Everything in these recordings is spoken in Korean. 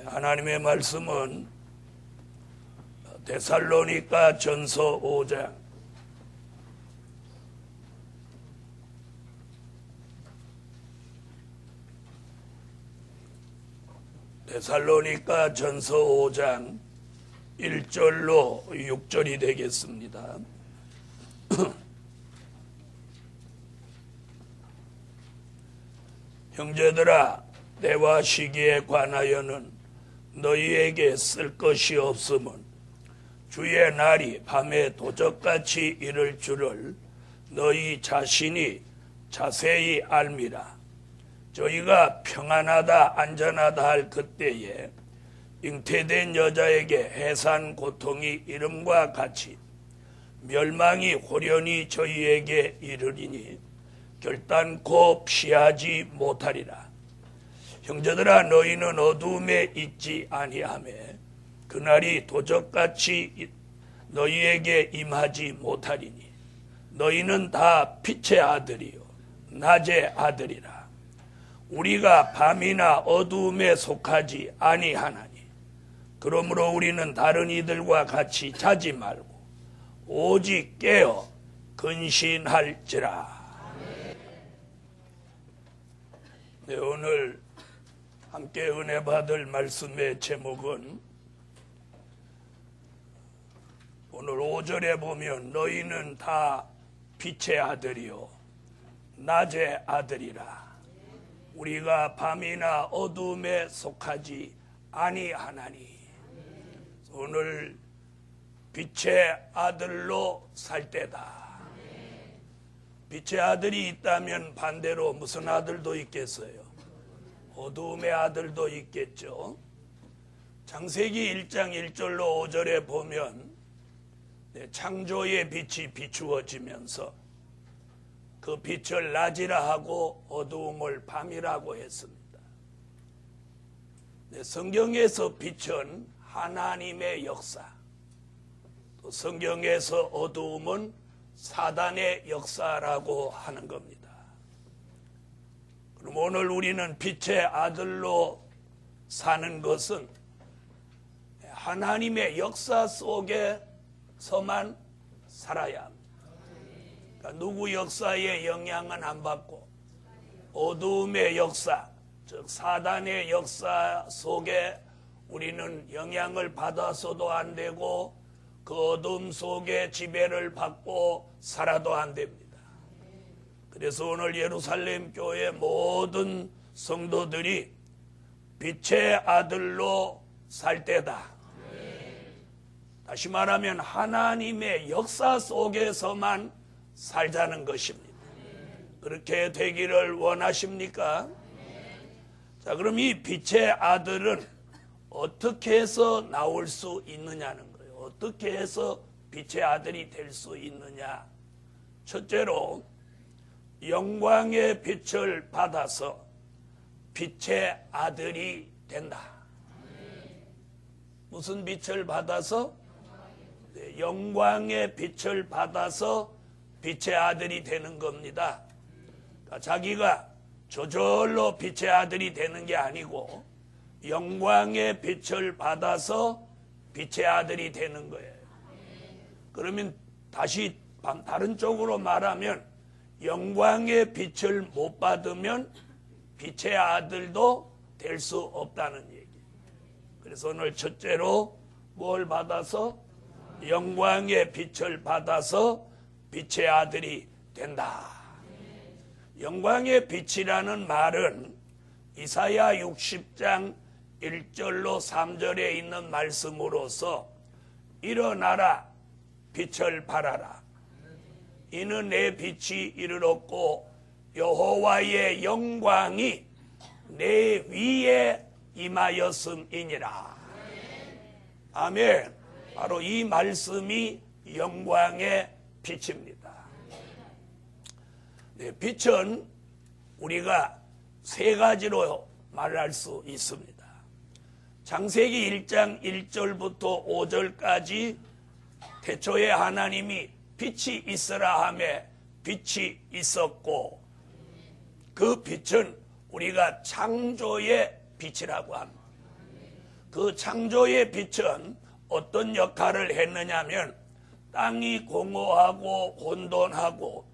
하나님의 말씀은 데살로니가 전서 5장 데살로니가 전서 5장 1절로 6절이 되겠습니다. 형제들아, 때와 시기에 관하여는 너희에게 쓸 것이 없음은 주의 날이 밤에 도적같이 이를 줄을 너희 자신이 자세히 알미라. 저희가 평안하다 안전하다 할 그때에 잉태된 여자에게 해산 고통이 이름과 같이 멸망이 호련히 저희에게 이르리니 결단코 피하지 못하리라. 형제들아, 너희는 어두움에 있지 아니하며 그날이 도적같이 너희에게 임하지 못하리니 너희는 다 빛의 아들이요 낮의 아들이라. 우리가 밤이나 어두움에 속하지 아니하나니 그러므로 우리는 다른 이들과 같이 자지 말고 오직 깨어 근신할지라. 네, 오늘 함께 은혜 받을 말씀의 제목은 오늘 5절에 보면 너희는 다 빛의 아들이요 낮의 아들이라. 우리가 밤이나 어두움에 속하지 아니하나니. 오늘 빛의 아들로 살 때다. 빛의 아들이 있다면 반대로 무슨 아들도 있겠어요? 어두움의 아들도 있겠죠. 창세기 1장 1절로 5절에 보면 창조의 빛이 비추어지면서 그 빛을 낮이라 하고 어두움을 밤이라고 했습니다. 성경에서 빛은 하나님의 역사, 또 성경에서 어두움은 사단의 역사라고 하는 겁니다. 그럼 오늘 우리는 빛의 아들로 사는 것은 하나님의 역사 속에서만 살아야 합니다. 그러니까 누구 역사의 영향은 안 받고 어두움의 역사, 즉 사단의 역사 속에 우리는 영향을 받아서도 안 되고 그 어둠 속에 지배를 받고 살아도 안 됩니다. 그래서 오늘 예루살렘 교회 모든 성도들이 빛의 아들로 살 때다. 다시 말하면 하나님의 역사 속에서만 살자는 것입니다. 그렇게 되기를 원하십니까? 자, 그럼 이 빛의 아들은 어떻게 해서 나올 수 있느냐는 거예요. 어떻게 해서 빛의 아들이 될 수 있느냐? 첫째로 영광의 빛을 받아서 빛의 아들이 된다. 무슨 빛을 받아서? 영광의 빛을 받아서 빛의 아들이 되는 겁니다. 그러니까 자기가 저절로 빛의 아들이 되는 게 아니고 영광의 빛을 받아서 빛의 아들이 되는 거예요. 그러면 다시 다른 쪽으로 말하면 영광의 빛을 못 받으면 빛의 아들도 될 수 없다는 얘기예요. 그래서 오늘 첫째로 뭘 받아서? 영광의 빛을 받아서 빛의 아들이 된다. 영광의 빛이라는 말은 이사야 60장 1절로 3절에 있는 말씀으로서 일어나라 빛을 발하라. 이는 내 빛이 이르렀고 여호와의 영광이 내 위에 임하였음이니라. 아멘. 바로 이 말씀이 영광의 빛입니다. 네, 빛은 우리가 세 가지로 말할 수 있습니다. 창세기 1장 1절부터 5절까지 태초에 하나님이 빛이 있으라 하매 빛이 있었고 그 빛은 우리가 창조의 빛이라고 합니다. 그 창조의 빛은 어떤 역할을 했느냐면 땅이 공허하고 혼돈하고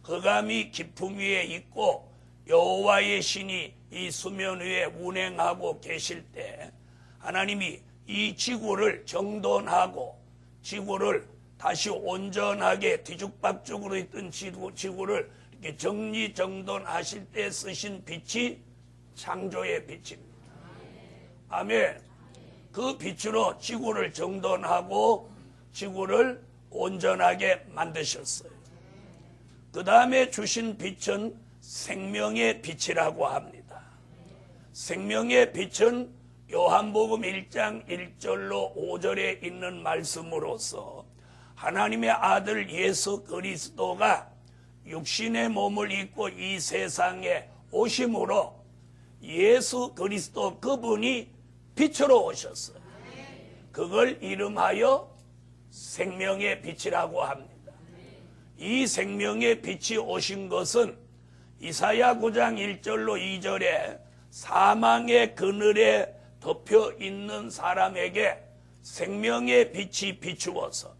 흑암이 깊음 위에 있고 여호와의 신이 이 수면 위에 운행하고 계실 때 하나님이 이 지구를 정돈하고 지구를 다시 온전하게 뒤죽박죽으로 있던 지구를 이렇게 정리정돈하실 때 쓰신 빛이 창조의 빛입니다. 아멘. 그 빛으로 지구를 정돈하고 지구를 온전하게 만드셨어요. 그 다음에 주신 빛은 생명의 빛이라고 합니다. 생명의 빛은 요한복음 1장 1절로 5절에 있는 말씀으로서 하나님의 아들 예수 그리스도가 육신의 몸을 입고 이 세상에 오심으로 예수 그리스도 그분이 빛으로 오셨어요. 그걸 이름하여 생명의 빛이라고 합니다. 이 생명의 빛이 오신 것은 이사야 9장 1절로 2절에 사망의 그늘에 덮여 있는 사람에게 생명의 빛이 비추어서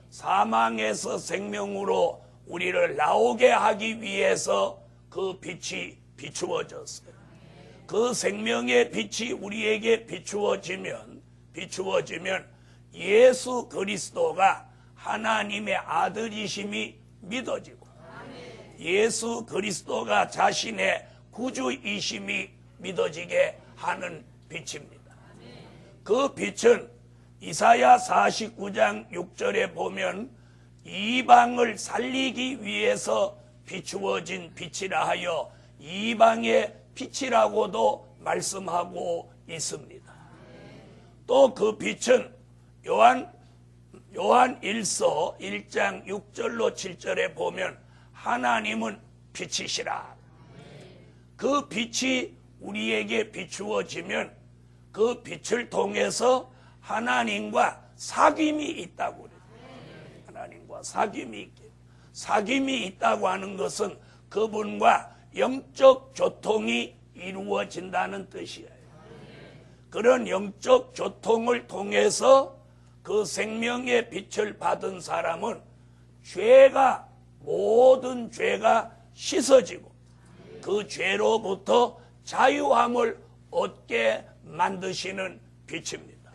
사망에서 생명으로 우리를 나오게 하기 위해서 그 빛이 비추어졌어요. 그 생명의 빛이 우리에게 비추어지면 예수 그리스도가 하나님의 아들이심이 믿어지고 예수 그리스도가 자신의 구주이심이 믿어지게 하는 빛입니다. 그 빛은 이사야 49장 6절에 보면 이방을 살리기 위해서 비추어진 빛이라 하여 이방의 빛이라고도 말씀하고 있습니다. 또 그 빛은 요한 1서 1장 6절로 7절에 보면 하나님은 빛이시라. 그 빛이 우리에게 비추어지면 그 빛을 통해서 하나님과 사귐이 있다고 그래요. 하나님과 사귐이 있다고 하는 것은 그분과 영적 교통이 이루어진다는 뜻이에요. 그런 영적 교통을 통해서 그 생명의 빛을 받은 사람은 모든 죄가 씻어지고 그 죄로부터 자유함을 얻게 만드시는 빛입니다.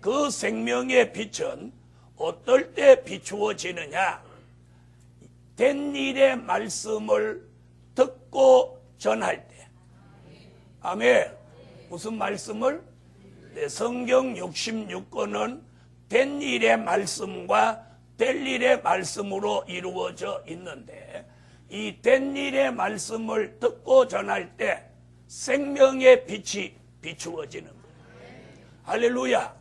그 생명의 빛은 어떨 때 비추어지느냐? 된 일의 말씀을 듣고 전할 때. 아멘. 무슨 말씀을? 성경 66권은 된 일의 말씀과 될 일의 말씀으로 이루어져 있는데 이 된 일의 말씀을 듣고 전할 때 생명의 빛이 비추어지는 거예요. 할렐루야.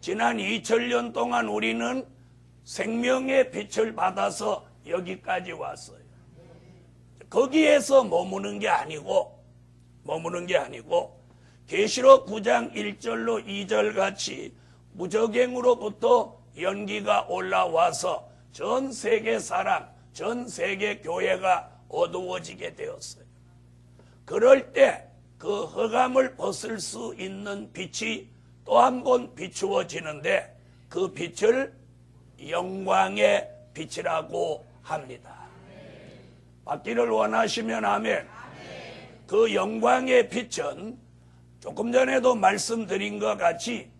지난 2000년 동안 우리는 생명의 빛을 받아서 여기까지 왔어요. 거기에서 머무는 게 아니고 계시록 9장 1절로 2절 같이 무저갱으로부터 연기가 올라와서 전 세계 사람, 전 세계 교회가 어두워지게 되었어요. 그럴 때 그 흑암을 벗을 수 있는 빛이 또 한 번 비추어지는데 그 빛을 영광의 빛이라고 합니다. 받기를 원하시면 아멘. 그 영광의 빛은 조금 전에도 말씀드린 것 같이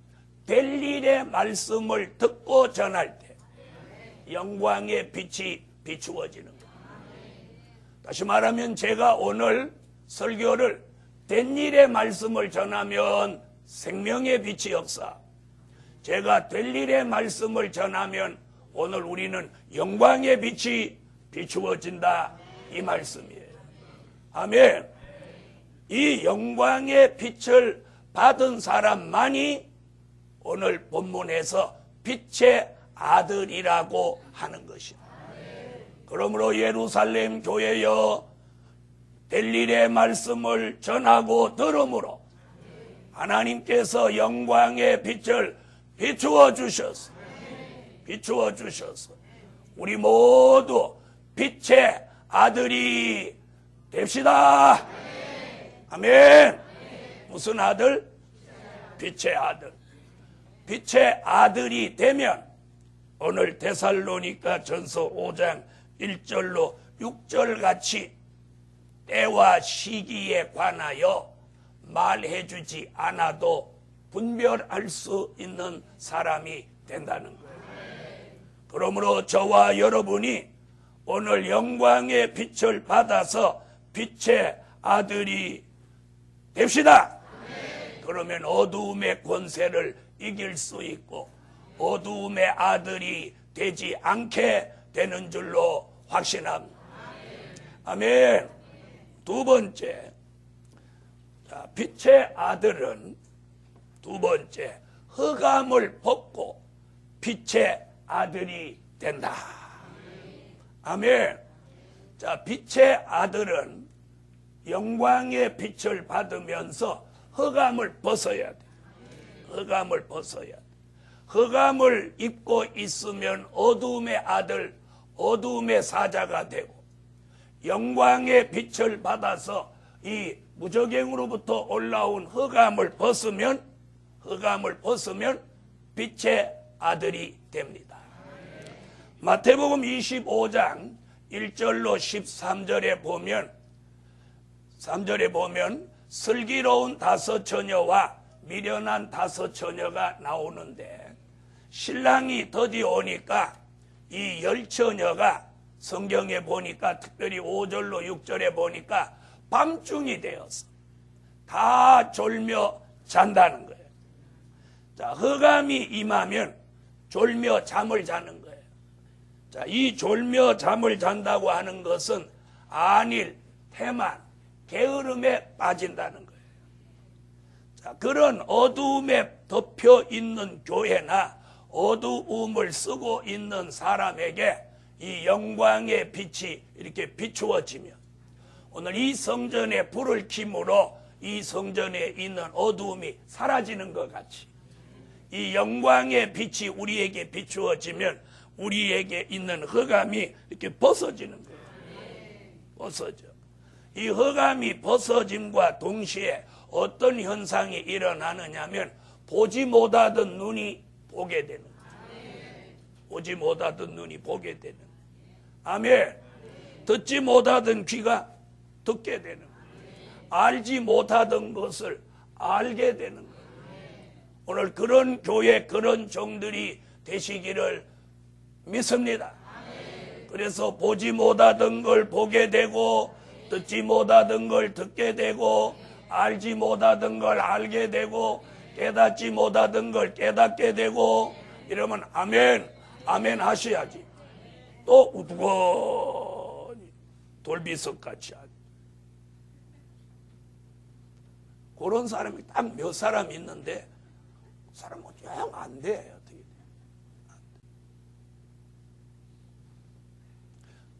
될 일의 말씀을 듣고 전할 때 영광의 빛이 비추어지는 겁니다. 다시 말하면 제가 오늘 설교를 된 일의 말씀을 전하면 생명의 빛이 역사, 제가 될 일의 말씀을 전하면 오늘 우리는 영광의 빛이 비추어진다 이 말씀이에요. 아멘. 이 영광의 빛을 받은 사람만이 오늘 본문에서 빛의 아들이라고 하는 것입니다. 그러므로 예루살렘 교회여 될 일의 말씀을 전하고 들음으로 하나님께서 영광의 빛을 비추어 주셔서 우리 모두 빛의 아들이 됩시다. 아멘. 무슨 아들? 빛의 아들. 빛의 아들이 되면 오늘 데살로니가 전서 5장 1절로 6절 같이 때와 시기에 관하여 말해주지 않아도 분별할 수 있는 사람이 된다는 거예요. 그러므로 저와 여러분이 오늘 영광의 빛을 받아서 빛의 아들이 됩시다. 그러면 어두움의 권세를 이길 수 있고 어두움의 아들이 되지 않게 되는 줄로 확신합니다. 아멘. 두 번째, 빛의 아들은 두 번째, 흑암을 벗고 빛의 아들이 된다. 아멘. 자, 빛의 아들은 영광의 빛을 받으면서 흑암을 벗어야 돼. 흑암을 벗어야 돼. 흑암을 입고 있으면 어두움의 아들, 어두움의 사자가 되고, 영광의 빛을 받아서 이 무저갱으로부터 올라온 흑암을 벗으면 빛의 아들이 됩니다. 마태복음 25장 1절로 13절에 보면 3절에 보면 슬기로운 5 처녀와 미련한 5 처녀가 나오는데, 신랑이 드디어 오니까 이 10 처녀가 성경에 보니까 특별히 5절로 6절에 보니까 밤중이 되어서 다 졸며 잔다는 거예요. 자, 흑암이 임하면 졸며 잠을 자는 거예요. 자, 이 졸며 잠을 잔다고 하는 것은 안일, 태만, 게으름에 빠진다는 거예요. 자, 그런 어두움에 덮여 있는 교회나 어두움을 쓰고 있는 사람에게 이 영광의 빛이 이렇게 비추어지면 오늘 이 성전에 불을 킴으로 이 성전에 있는 어두움이 사라지는 것 같이 이 영광의 빛이 우리에게 비추어지면 우리에게 있는 흑암이 이렇게 벗어지는 거예요. 벗어져. 이 흑암이 벗어짐과 동시에 어떤 현상이 일어나느냐면 보지 못하던 눈이 보게 되는 거예요. 보지 못하던 눈이 보게 되는 거예요. 아멘. 듣지 못하던 귀가 듣게 되는 거예요. 알지 못하던 것을 알게 되는 거예요. 오늘 그런 교회, 그런 종들이 되시기를 믿습니다. 그래서 보지 못하던 걸 보게 되고, 듣지 못하던 걸 듣게 되고, 알지 못하던 걸 알게 되고, 깨닫지 못하던 걸 깨닫게 되고, 이러면 아멘, 아멘 하셔야지. 또 우두거니 돌비석같이 하지. 그런 사람이 딱 몇 사람 있는데 사람은 영 안 돼. 어떻게 돼?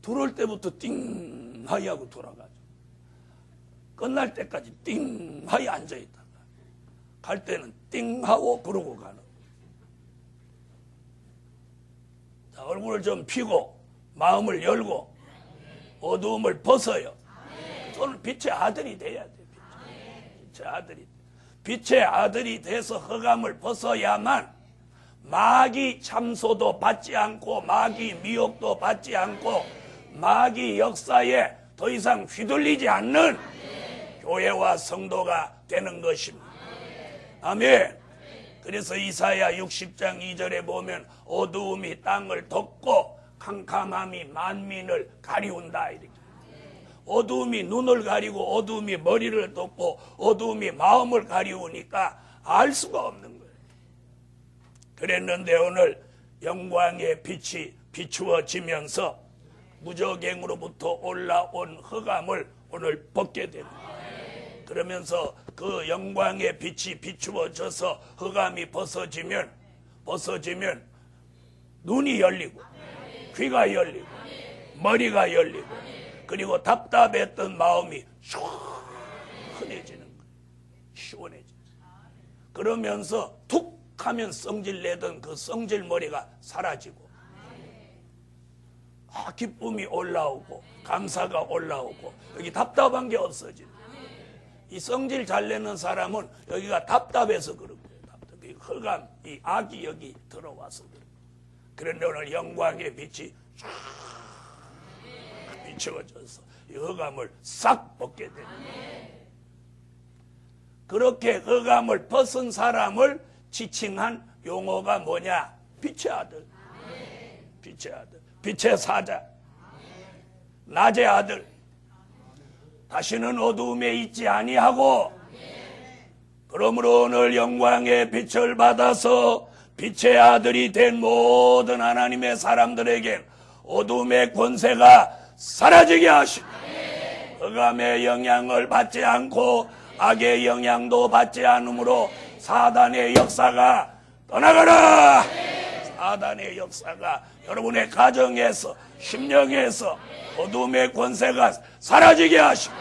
들어올 때부터 띵 하이 하고 돌아가죠. 끝날 때까지 띵 하이 앉아있다가 갈 때는 띵 하고 그러고 가는. 자, 얼굴을 좀 피고 마음을 열고 어두움을 벗어요. 저는 빛의 아들이 돼야 돼. 빛의 아들이. 빛의 아들이 돼서 흑암을 벗어야만 마귀 참소도 받지 않고 마귀 미혹도 받지 않고 마귀 역사에 더 이상 휘둘리지 않는 교회와 성도가 되는 것입니다. 아멘. 그래서 이사야 60장 2절에 보면 어두움이 땅을 덮고 캄캄함이 만민을 가리운다 이렇게. 어두움이 눈을 가리고 어두움이 머리를 덮고 어두움이 마음을 가리우니까 알 수가 없는 거예요. 그랬는데 오늘 영광의 빛이 비추어지면서 무저갱으로부터 올라온 흑암을 오늘 벗게 되는 거예요. 그러면서 그 영광의 빛이 비추어져서 흑암이 벗어지면 눈이 열리고 귀가 열리고 머리가 열리고 그리고 답답했던 마음이 시원해지는 거예요. 시원해지는 거예요. 그러면서 툭 하면 성질 내던 그 성질머리가 사라지고 기쁨이 올라오고 감사가 올라오고 여기 답답한 게 없어지는 거예요. 이 성질 잘 내는 사람은 여기가 답답해서 그런 거예요. 흑암, 이 악이 여기 들어와서 그래. 그런데 오늘 영광의 빛이 쫙 비추어져서 이 흑암을 싹 벗게 됩니다. 그렇게 흑암을 벗은 사람을 지칭한 용어가 뭐냐? 빛의 아들. 빛의 아들. 빛의 사자. 낮의 아들. 다시는 어두움에 있지 아니하고, 그러므로 오늘 영광의 빛을 받아서 빛의 아들이 된 모든 하나님의 사람들에게 어둠의 권세가 사라지게 하시고, 흑암의 영향을 받지 않고 악의 영향도 받지 않으므로 사단의 역사가 떠나가라. 사단의 역사가 여러분의 가정에서, 심령에서 어둠의 권세가 사라지게 하시고,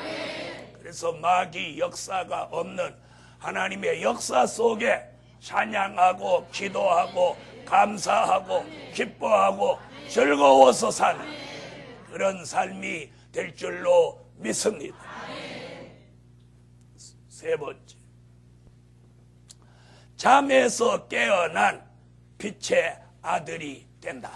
그래서 마귀 역사가 없는 하나님의 역사 속에 찬양하고 기도하고 감사하고 기뻐하고 즐거워서 사는 그런 삶이 될 줄로 믿습니다. 세 번째, 잠에서 깨어난 빛의 아들이 된다.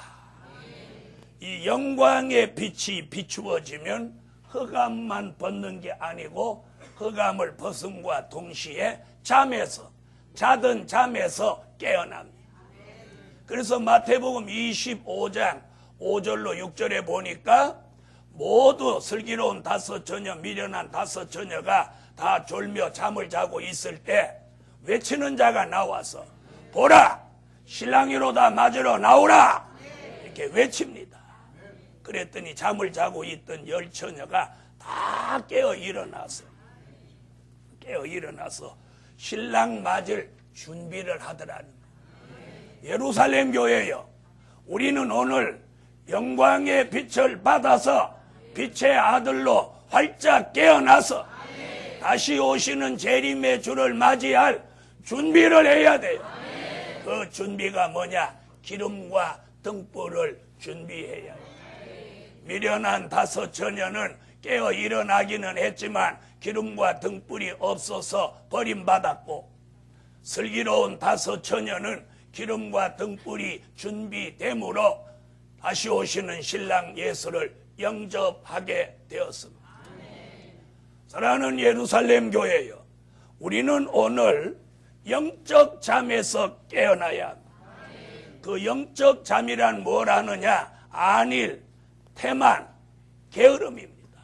이 영광의 빛이 비추어지면 흑암만 벗는 게 아니고 흑암을 벗음과 동시에 자던 잠에서 깨어납니다. 그래서 마태복음 25장 5절로 6절에 보니까 모두 슬기로운 다섯 처녀, 미련한 다섯 처녀가 다 졸며 잠을 자고 있을 때 외치는 자가 나와서 보라, 신랑이로다 맞으러 나오라, 이렇게 외칩니다. 그랬더니 잠을 자고 있던 열 처녀가 다 깨어 일어나서 신랑 맞을 준비를 하더라는 거예요. 예루살렘 교회여, 우리는 오늘 영광의 빛을 받아서 빛의 아들로 활짝 깨어나서 다시 오시는 재림의 주를 맞이할 준비를 해야 돼요. 그 준비가 뭐냐? 기름과 등불을 준비해야 해요. 미련한 다섯 처녀는 깨어 일어나기는 했지만 기름과 등불이 없어서 버림받았고, 슬기로운 다섯 처녀는 기름과 등불이 준비되므로 다시 오시는 신랑 예수를 영접하게 되었습니다. 사랑하는 예루살렘 교회여, 우리는 오늘 영적 잠에서 깨어나야 합니다. 그 영적 잠이란 뭘 하느냐? 안일, 태만, 게으름입니다.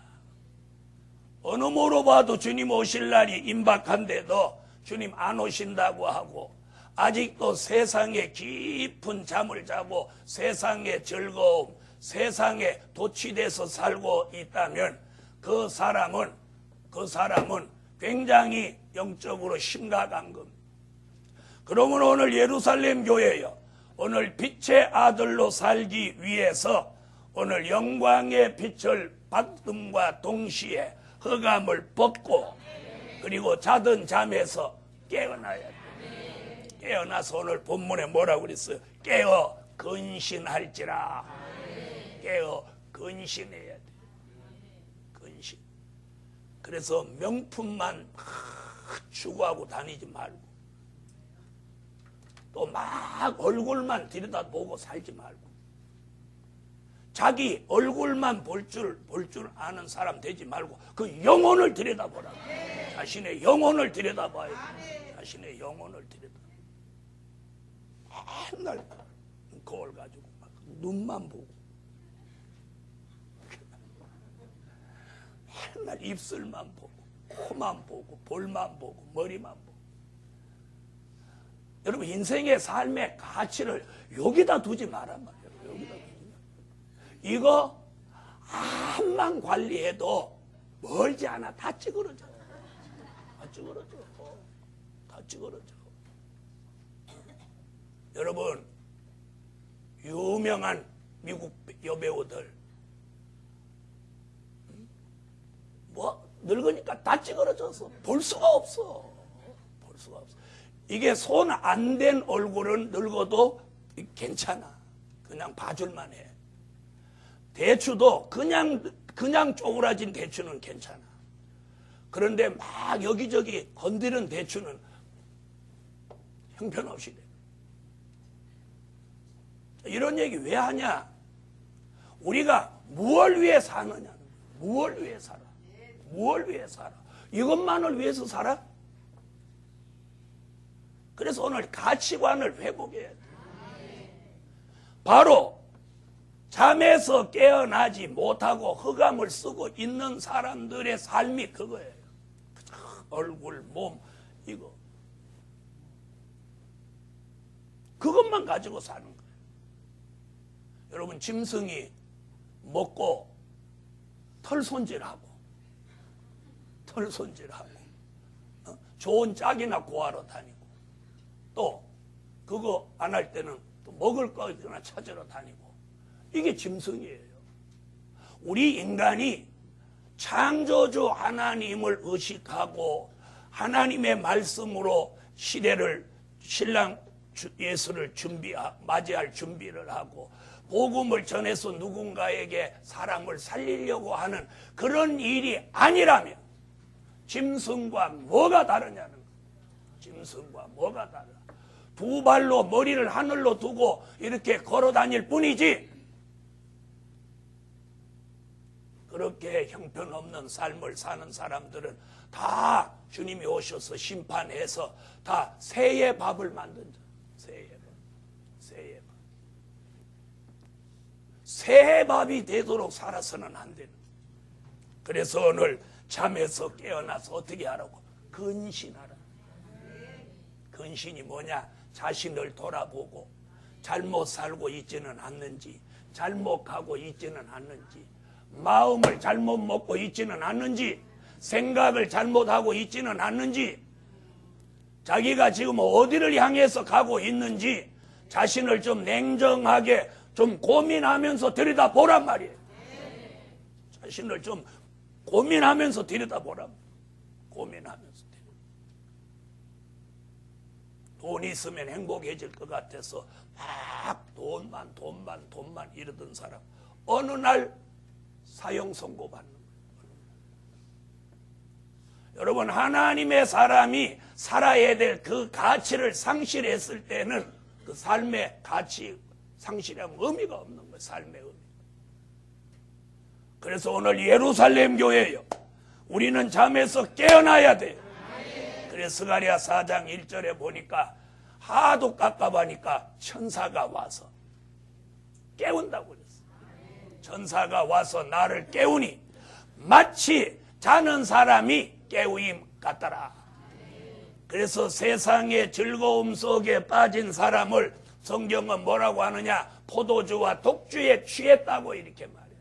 어느 모로 봐도 주님 오실 날이 임박한데도 주님 안 오신다고 하고, 아직도 세상에 깊은 잠을 자고 세상의 즐거움, 세상에 도취돼서 살고 있다면 그 사람은 굉장히 영적으로 심각한 겁니다. 그러면 오늘 예루살렘 교회여, 오늘 빛의 아들로 살기 위해서 오늘 영광의 빛을 받음과 동시에 흑암을 벗고, 그리고 자던 잠에서 깨어나야 돼. 깨어나서 오늘 본문에 뭐라고 그랬어요? 깨어 근신할지라. 깨어 근신해야 돼. 근신. 그래서 명품만 추구하고 다니지 말고, 또 막 얼굴만 들여다보고 살지 말고, 자기 얼굴만 볼 줄 아는 사람 되지 말고 그 영혼을 들여다보라. 자신의 영혼을 들여다봐야 돼. 자신의 영혼을 들여다봐. 맨날 거울 가지고 막 눈만 보고, 맨날 입술만 보고, 코만 보고, 볼만 보고, 머리만 보고. 여러분, 인생의 삶의 가치를 여기다 두지 말란 말이에요. 여기다 두지 마. 이거 암만 관리해도 멀지 않아. 다 찌그러져. 다 찌그러져. 다 찌그러져. 여러분, 유명한 미국 여배우들 뭐 늙으니까 다 찌그러져서 볼 수가 없어. 볼 수가 없어. 이게 손 안 댄 얼굴은 늙어도 괜찮아. 그냥 봐줄만 해. 대추도 그냥 쪼그라진 대추는 괜찮아. 그런데 막 여기저기 건드는 대추는 형편없이 돼. 이런 얘기 왜 하냐? 우리가 무엇을 위해 사느냐는 거야. 무엇을 위해 살아? 무엇을 위해 살아? 이것만을 위해서 살아? 그래서 오늘 가치관을 회복해야 돼. 바로 잠에서 깨어나지 못하고 흑암을 쓰고 있는 사람들의 삶이 그거예요. 얼굴, 몸, 이거. 그것만 가지고 사는 거예요. 여러분, 짐승이 먹고 털 손질하고 좋은 짝이나 구하러 다니고, 또 그거 안 할 때는 또 먹을 거 있거나 찾으러 다니고, 이게 짐승이에요. 우리 인간이 창조주 하나님을 의식하고 하나님의 말씀으로 신랑 예수를 맞이할 준비를 하고 복음을 전해서 누군가에게 사람을 살리려고 하는 그런 일이 아니라면 짐승과 뭐가 다르냐는 거예요. 짐승과 뭐가 다르냐. 두 발로 머리를 하늘로 두고 이렇게 걸어 다닐 뿐이지, 그렇게 형편없는 삶을 사는 사람들은 다 주님이 오셔서 심판해서 다 새의 밥을 만든다. 새의 밥이 되도록 살아서는 안 되는. 그래서 오늘 잠에서 깨어나서 어떻게 하라고? 근신하라. 근신이 뭐냐? 자신을 돌아보고 잘못 살고 있지는 않는지, 잘못 가고 있지는 않는지, 마음을 잘못 먹고 있지는 않는지, 생각을 잘못하고 있지는 않는지, 자기가 지금 어디를 향해서 가고 있는지 자신을 좀 냉정하게 좀 고민하면서 들여다보란 말이에요. 자신을 좀 고민하면서 들여다보란 말이에요. 고민하면서. 돈 있으면 행복해질 것 같아서 막 돈만 이러던 사람, 어느 날 사형 선고받는 거예요. 여러분, 하나님의 사람이 살아야 될 그 가치를 상실했을 때는 그 삶의 가치 상실하면 의미가 없는 거예요. 삶의 의미. 그래서 오늘 예루살렘 교회요, 우리는 잠에서 깨어나야 돼요. 그래서 스가랴 4장 1절에 보니까 하도 깝깝하니까 천사가 와서 깨운다고 그랬어요. 천사가 와서 나를 깨우니 마치 자는 사람이 깨우임 같더라. 그래서 세상의 즐거움 속에 빠진 사람을 성경은 뭐라고 하느냐? 포도주와 독주에 취했다고 이렇게 말해요.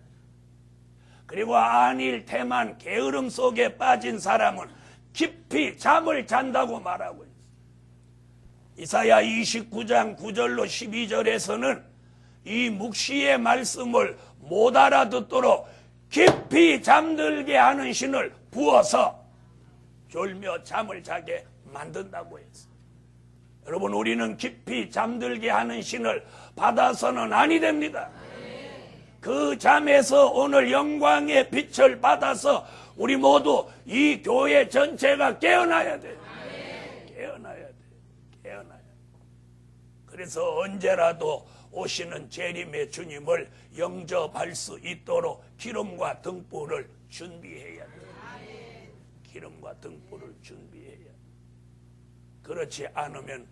그리고 안일 태만 게으름 속에 빠진 사람은 깊이 잠을 잔다고 말하고 있어요. 이사야 29장 9절로 12절에서는 이 묵시의 말씀을 못 알아듣도록 깊이 잠들게 하는 신을 부어서 졸며 잠을 자게 만든다고 했어요. 여러분, 우리는 깊이 잠들게 하는 신을 받아서는 아니 됩니다. 그 잠에서 오늘 영광의 빛을 받아서 우리 모두 이 교회 전체가 깨어나야 돼요. 깨어나야 돼요. 깨어나야 돼요. 그래서 언제라도 오시는 재림의 주님을 영접할 수 있도록 기름과 등불을 준비해야 돼요. 기름과 등불을 준비해야 돼요. 그렇지 않으면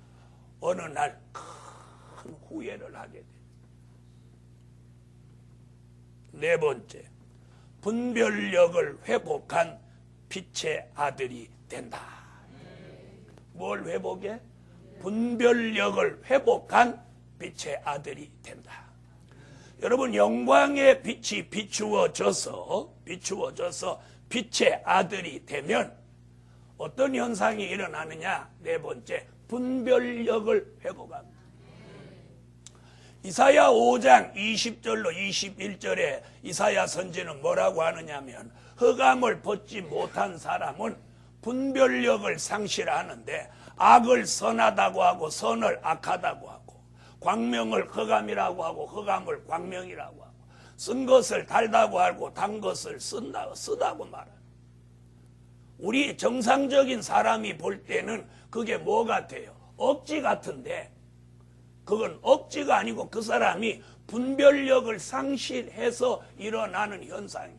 어느 날 큰 후회를 하게 돼요. 네 번째, 분별력을 회복한 빛의 아들이 된다. 뭘 회복해? 분별력을 회복한 빛의 아들이 된다. 여러분, 영광의 빛이 비추어져서 빛의 아들이 되면 어떤 현상이 일어나느냐? 네 번째, 분별력을 회복합니다. 이사야 5장 20절로 21절에 이사야 선지는 뭐라고 하느냐면, 흑암을 벗지 못한 사람은 분별력을 상실하는데 악을 선하다고 하고 선을 악하다고 하고 광명을 흑암이라고 하고 흑암을 광명이라고 하고 쓴 것을 달다고 하고 단 것을 쓰다고 말합니다. 우리 정상적인 사람이 볼 때는 그게 뭐 같아요? 억지 같은데 그건 억지가 아니고 그 사람이 분별력을 상실해서 일어나는 현상이에요.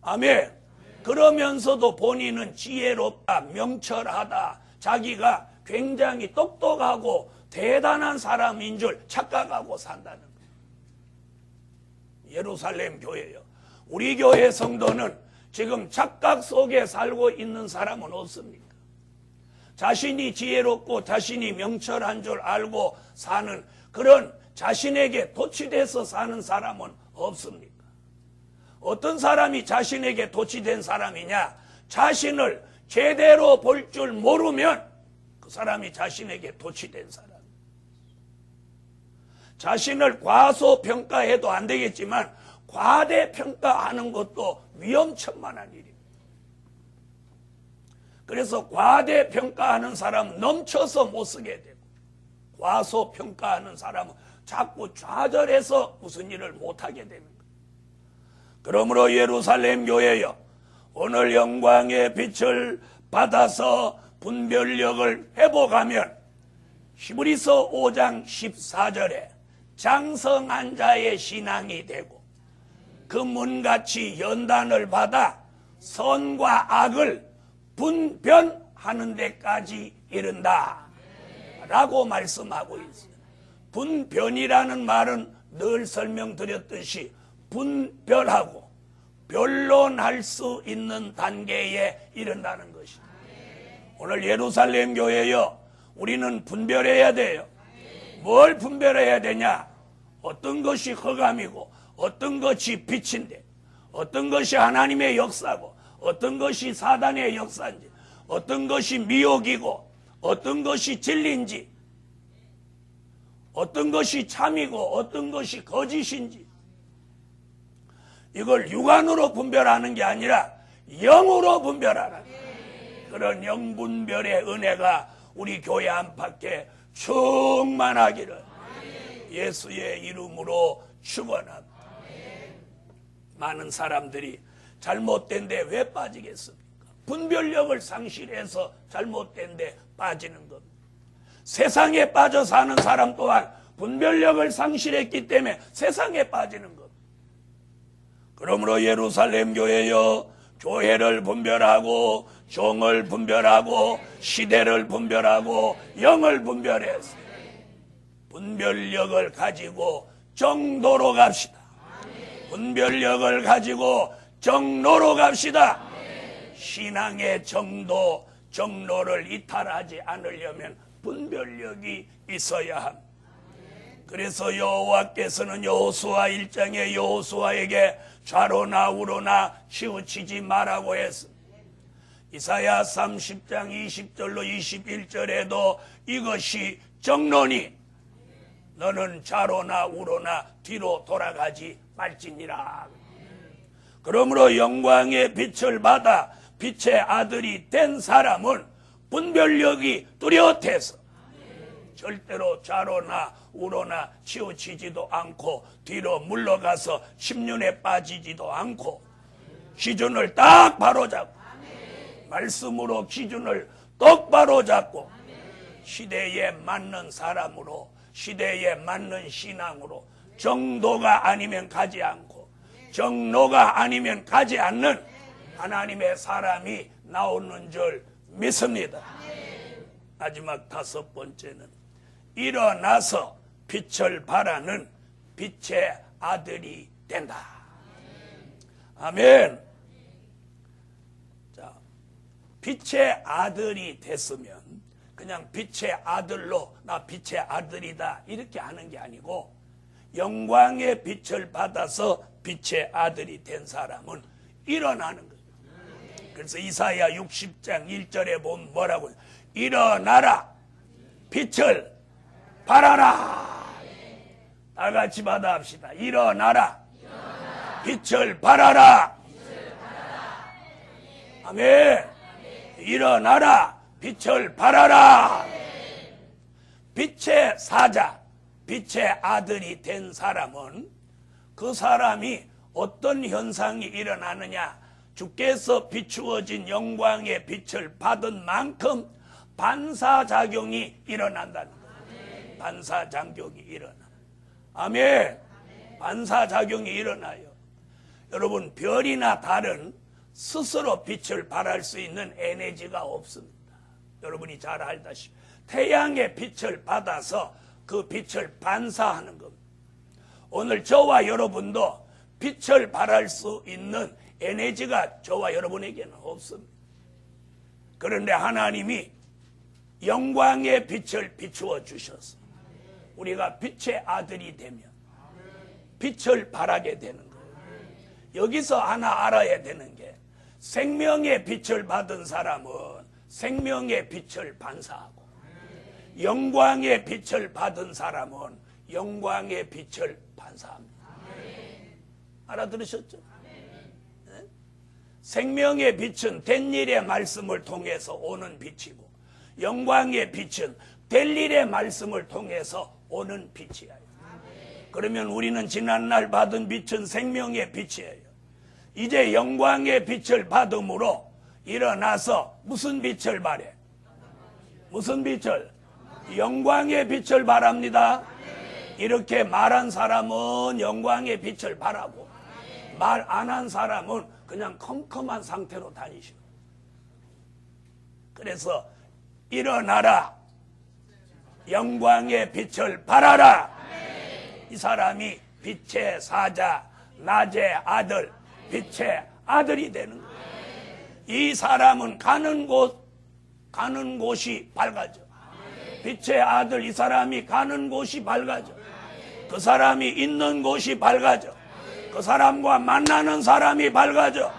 아멘. 그러면서도 본인은 지혜롭다, 명철하다, 자기가 굉장히 똑똑하고 대단한 사람인 줄 착각하고 산다는 거예요. 예루살렘 교회요. 우리 교회 성도는 지금 착각 속에 살고 있는 사람은 없습니까? 자신이 지혜롭고 자신이 명철한 줄 알고 사는 그런 자신에게 도취돼서 사는 사람은 없습니까? 어떤 사람이 자신에게 도취된 사람이냐? 자신을 제대로 볼 줄 모르면 그 사람이 자신에게 도취된 사람. 자신을 과소평가해도 안 되겠지만 과대평가하는 것도 위험천만한 일입니다. 그래서 과대평가하는 사람은 넘쳐서 못 쓰게 되고 과소평가하는 사람은 자꾸 좌절해서 무슨 일을 못하게 되는 거예요. 그러므로 예루살렘 교회여, 오늘 영광의 빛을 받아서 분별력을 회복하면 히브리서 5장 14절에 장성한 자의 신앙이 되고 그 문같이 연단을 받아 선과 악을 분별하는 데까지 이른다 라고 말씀하고 있어요. 분별이라는 말은 늘 설명드렸듯이 분별하고 변론할 수 있는 단계에 이른다는 것입니다. 오늘 예루살렘 교회여, 우리는 분별해야 돼요. 뭘 분별해야 되냐? 어떤 것이 흑암이고 어떤 것이 빛인데, 어떤 것이 하나님의 역사고 어떤 것이 사단의 역사인지, 어떤 것이 미혹이고 어떤 것이 진리인지, 어떤 것이 참이고 어떤 것이 거짓인지, 이걸 육안으로 분별하는 게 아니라 영으로 분별하라. 그런 영분별의 은혜가 우리 교회 안팎에 충만하기를 예수의 이름으로 축원합니다. 많은 사람들이 잘못된 데 왜 빠지겠습니까? 분별력을 상실해서 잘못된 데 빠지는 겁니다. 세상에 빠져 사는 사람 또한 분별력을 상실했기 때문에 세상에 빠지는 겁니다. 그러므로 예루살렘 교회여, 교회를 분별하고 종을 분별하고 시대를 분별하고 영을 분별해서 분별력을 가지고 정도로 갑시다. 분별력을 가지고 정로로 갑시다. 신앙의 정도, 정로를 이탈하지 않으려면 분별력이 있어야 합니다. 그래서 여호와께서는 여호수아 1장에 여호수아에게 좌로나 우로나 치우치지 말라고 했습니다. 이사야 30장 20절로 21절에도 이것이 정론이 너는 좌로나 우로나 뒤로 돌아가지 말지니라. 그러므로 영광의 빛을 받아 빛의 아들이 된 사람은 분별력이 뚜렷해서 절대로 좌로나 우로나 치우치지도 않고 뒤로 물러가서 심륜에 빠지지도 않고 기준을 딱 바로잡고 말씀으로 기준을 똑바로 잡고 시대에 맞는 사람으로, 시대에 맞는 신앙으로, 정도가 아니면 가지 않고 정로가 아니면 가지 않는 하나님의 사람이 나오는 줄 믿습니다. 마지막 5번째는 일어나서 빛을 발하는 빛의 아들이 된다. 아멘. 자, 빛의 아들이 됐으면 그냥 빛의 아들로 나 빛의 아들이다 이렇게 하는 게 아니고 영광의 빛을 받아서 빛의 아들이 된 사람은 일어나는 거예요. 그래서 이사야 60장 1절에 보면 뭐라고 해요? 일어나라 빛을 발하라. 다 같이 받아합시다. 일어나라 빛을 발하라. 아멘. 일어나라 빛을 발하라. 빛의 사자, 빛의 아들이 된 사람은 그 사람이 어떤 현상이 일어나느냐, 주께서 비추어진 영광의 빛을 받은 만큼 반사작용이 일어난다는 거예요. 반사작용이 일어나. 아멘. 반사작용이 일어나요. 여러분, 별이나 달은 스스로 빛을 발할 수 있는 에너지가 없습니다. 여러분이 잘 알다시피 태양의 빛을 받아서 그 빛을 반사하는 겁니다. 오늘 저와 여러분도 빛을 발할 수 있는 에너지가 저와 여러분에게는 없습니다. 그런데 하나님이 영광의 빛을 비추어 주셔서 우리가 빛의 아들이 되면 빛을 발하게 되는 거예요. 여기서 하나 알아야 되는 게 생명의 빛을 받은 사람은 생명의 빛을 반사하고 영광의 빛을 받은 사람은 영광의 빛을 반사합니다. 알아들으셨죠? 네? 생명의 빛은 된 일의 말씀을 통해서 오는 빛이고 영광의 빛은 될 일의 말씀을 통해서 오는 빛이에요. 그러면 우리는 지난날 받은 빛은 생명의 빛이에요. 이제 영광의 빛을 받음으로 일어나서 무슨 빛을 발해? 무슨 빛을? 영광의 빛을 발합니다. 이렇게 말한 사람은 영광의 빛을 발하고 말 안 한 사람은 그냥 컴컴한 상태로 다니셔. 그래서 일어나라. 영광의 빛을 발하라. 이 사람이 빛의 사자, 낮의 아들, 빛의 아들이 되는 거예요. 이 사람은 가는 곳이 밝아져. 빛의 아들, 이 사람이 가는 곳이 밝아져. 그 사람이 있는 곳이 밝아져. 그 사람과 만나는 사람이 밝아져.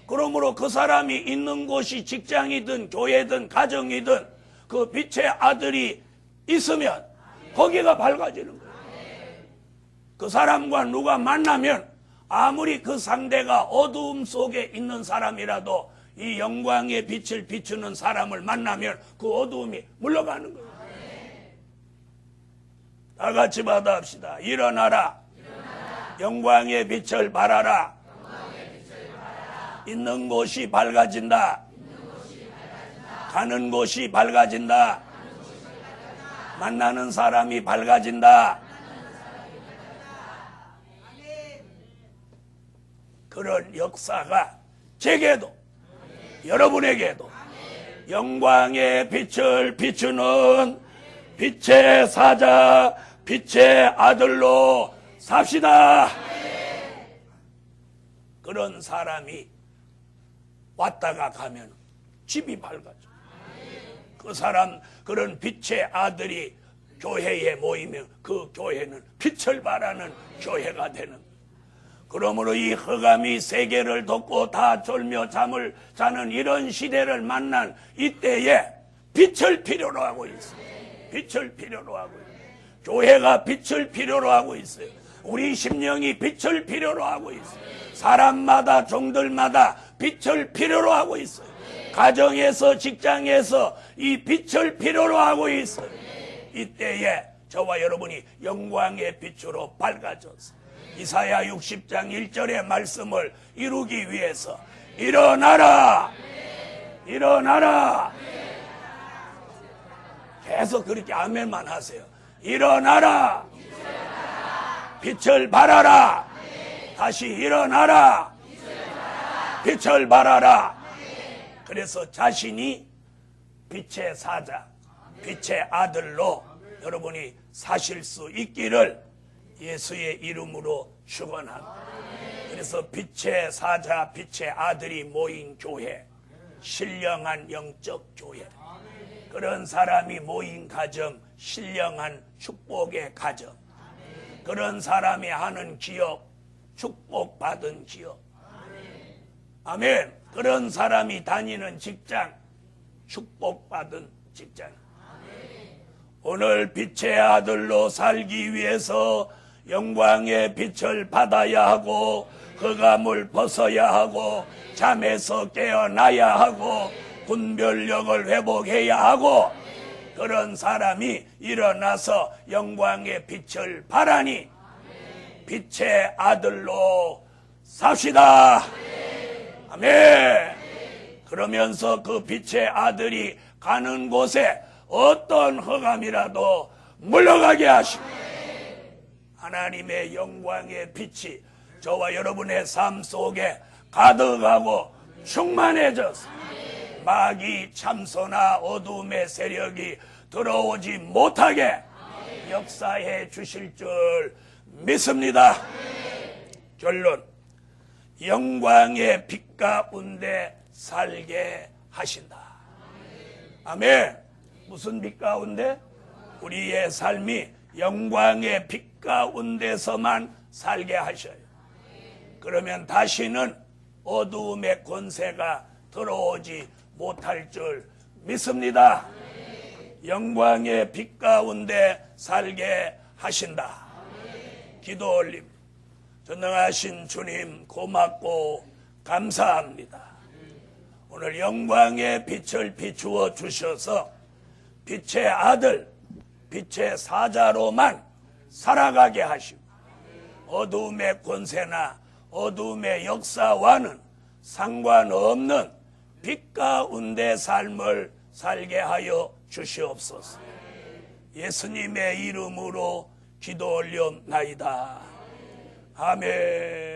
그러므로 그 사람이 있는 곳이 직장이든 교회든 가정이든 그 빛의 아들이 있으면 거기가 밝아지는 거예요. 그 사람과 누가 만나면 아무리 그 상대가 어두움 속에 있는 사람이라도 이 영광의 빛을 비추는 사람을 만나면 그 어두움이 물러가는 거예요. 다 같이 받아합시다. 일어나라. 영광의 빛을 발하라. 있는 곳이 밝아진다. 가는 곳이 밝아진다. 만나는 사람이 밝아진다. 그런 역사가 제게도 여러분에게도 영광의 빛을 비추는 빛의 사자, 빛의 아들로 삽시다. 그런 사람이 왔다가 가면 집이 밝아져. 그 사람, 그런 빛의 아들이 교회에 모이면 그 교회는 빛을 발하는 교회가 되는. 그러므로 이 흑암이 세계를 덮고 다 졸며 잠을 자는 이런 시대를 만난 이때에 빛을 필요로 하고 있어요. 빛을 필요로 하고 있어요. 교회가 빛을 필요로 하고 있어요. 우리 심령이 빛을 필요로 하고 있어요. 사람마다 종들마다 빛을 필요로 하고 있어요. 가정에서 직장에서 이 빛을 필요로 하고 있어요. 이때에 저와 여러분이 영광의 빛으로 밝아졌어요. 이사야 60장 1절의 말씀을 이루기 위해서 일어나라! 일어나라! 계속 그렇게 아멘만 하세요. 일어나라! 빛을 발하라! 다시 일어나라! 빛을 발하라! 그래서 자신이 빛의 사자, 빛의 아들로 여러분이 사실 수 있기를 예수의 이름으로 축원합니다. 그래서 빛의 사자, 빛의 아들이 모인 교회, 신령한 영적 교회, 그런 사람이 모인 가정, 신령한 축복의 가정, 그런 사람이 하는 기업, 축복받은 기업. 아멘. 그런 사람이 다니는 직장, 축복받은 직장. 오늘 빛의 아들로 살기 위해서 영광의 빛을 받아야 하고 흑암을 벗어야 하고 잠에서 깨어나야 하고 분별력을 회복해야 하고 그런 사람이 일어나서 영광의 빛을 발하니 빛의 아들로 삽시다. 아멘. 그러면서 그 빛의 아들이 가는 곳에 어떤 흑암이라도 물러가게 하시고 하나님의 영광의 빛이 저와 여러분의 삶 속에 가득하고 충만해져서 마귀 참소나 어둠의 세력이 들어오지 못하게 역사해 주실 줄 믿습니다. 결론, 영광의 빛 가운데 살게 하신다. 아멘. 무슨 빛 가운데? 우리의 삶이 영광의 빛 가운데서만 살게 하셔요. 그러면 다시는 어두움의 권세가 들어오지 못할 줄 믿습니다. 영광의 빛 가운데 살게 하신다. 기도 올림. 전능하신 주님 고맙고 감사합니다. 오늘 영광의 빛을 비추어 주셔서 빛의 아들, 빛의 사자로만 살아가게 하시고 어두움의 권세나 어두움의 역사와는 상관없는 빛 가운데 삶을 살게 하여 주시옵소서. 예수님의 이름으로 기도 올려나이다. 아멘.